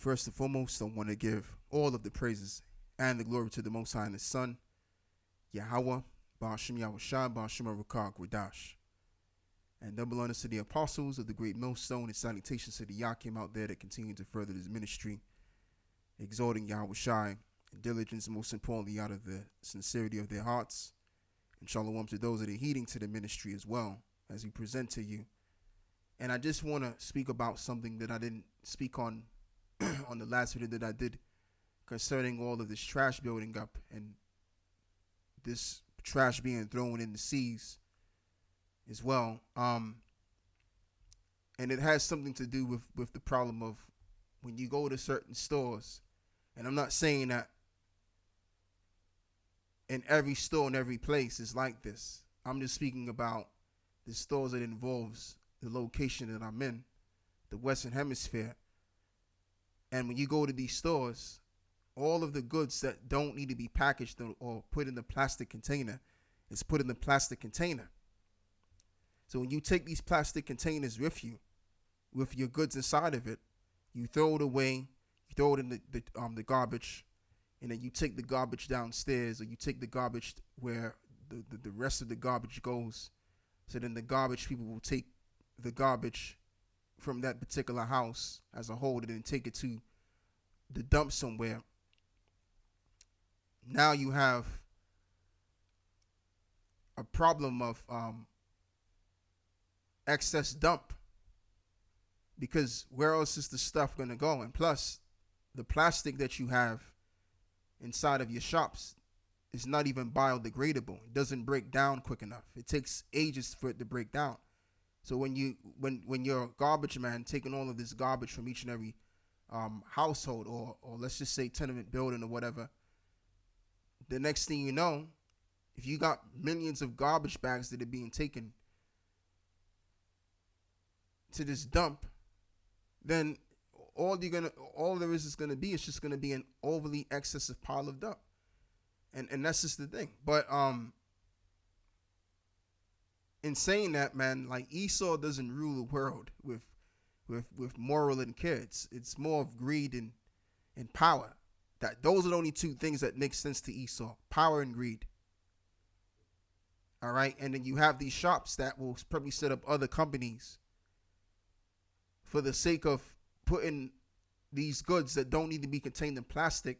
First and foremost, I want to give all of the praises and the glory to the Most High and His Son, Yahawah Bahasham Yahawashi Towards. And double honors to the apostles of the Greatmillstone, and salutations to the Yakim out there that continue to further this ministry, exalting Yahawashi and diligence, most importantly, out of the sincerity of their hearts. And shalom to those that are heeding to the ministry as well, as we present to you. And I just want to speak about something that I didn't speak on on the last video that I did concerning all of this trash building up and this trash being thrown in the seas as well. And it has something to do with the problem of when you go to certain stores, and I'm not saying that in every store in every place is like this. I'm just speaking about the stores that involves the location that I'm in, the Western Hemisphere. And when you go to these stores, all of the goods that don't need to be packaged or put in the plastic container is put in the plastic container. So when you take these plastic containers with you, with your goods inside of it, you throw it away, you throw it in the garbage, and then you take the garbage downstairs, or you take the garbage where the rest of the garbage goes. So then the garbage people will take the garbage from that particular house as a whole and then take it to the dump somewhere. Now you have a problem of excess dump, because where else is the stuff going to go? And plus, the plastic that you have inside of your shops is not even biodegradable. It doesn't break down quick enough. It takes ages for it to break down. So when you're a garbage man taking all of this garbage from each and every household, or let's just say tenement building or whatever, the next thing you know, if you got millions of garbage bags that are being taken to this dump, then all there is going to be is just going to be an overly excessive pile of dump, and that's just the thing. But in saying that, man, like, Esau doesn't rule the world with moral and care. It's more of greed and power. Those are the only two things that make sense to Esau: power and greed. All right, and then you have these shops that will probably set up other companies for the sake of putting these goods that don't need to be contained in plastic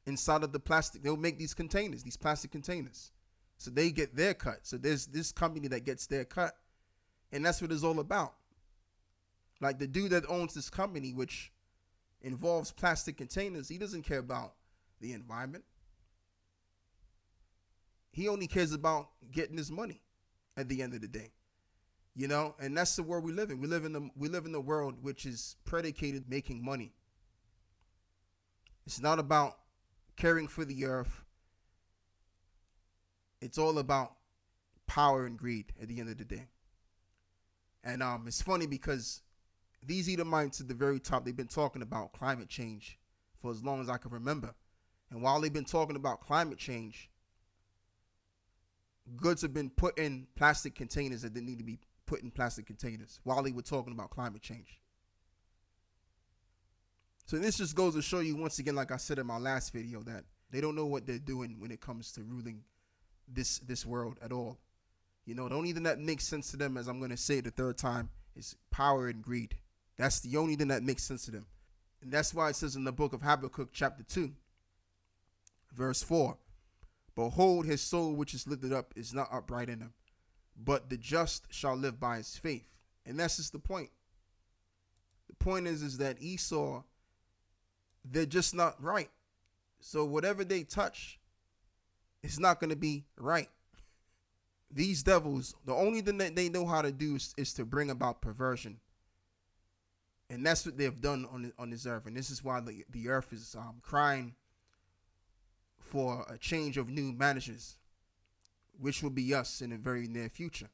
inside of the plastic. They'll make these containers, these plastic containers, so they get their cut. So there's this company that gets their cut, and that's what it's all about. Like, the dude that owns this company, which involves plastic containers, he doesn't care about the environment. He only cares about getting his money at the end of the day. You know, and that's the world we live in. We live in the world which is predicated making money. It's not about caring for the earth. It's all about power and greed at the end of the day. And it's funny because these Edomites at the very top, they've been talking about climate change for as long as I can remember. And while they've been talking about climate change, goods have been put in plastic containers that didn't need to be put in plastic containers while they were talking about climate change. So this just goes to show you, once again, like I said in my last video, that they don't know what they're doing when it comes to ruling this world at all. You know, the only thing that makes sense to them, as I'm going to say it the third time, is power and greed. That's the only thing that makes sense to them. And that's why it says in the book of Habakkuk chapter 2, verse 4, "Behold, his soul which is lifted up is not upright in him, but the just shall live by his faith." And that's just the point. The point is that Esau, they're just not right. So whatever they touch, it's not going to be right. These devils, the only thing that they know how to do is to bring about perversion. And that's what they've done on this earth. And this is why the earth is crying for a change of new managers, which will be us in the very near future.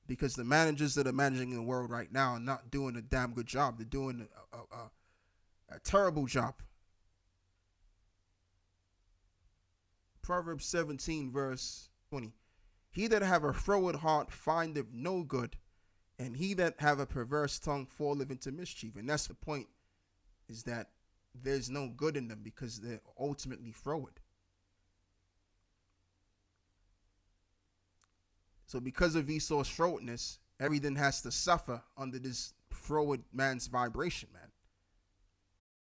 Because the managers that are managing the world right now are not doing a damn good job. They're doing a terrible job. Proverbs 17, verse 20. "He that have a froward heart findeth no good, And he that have a perverse tongue falleth into mischief. And that's the point, is that there's no good in them because they're ultimately froward. So because of Esau's frowardness, everything has to suffer under this froward man's vibration, man.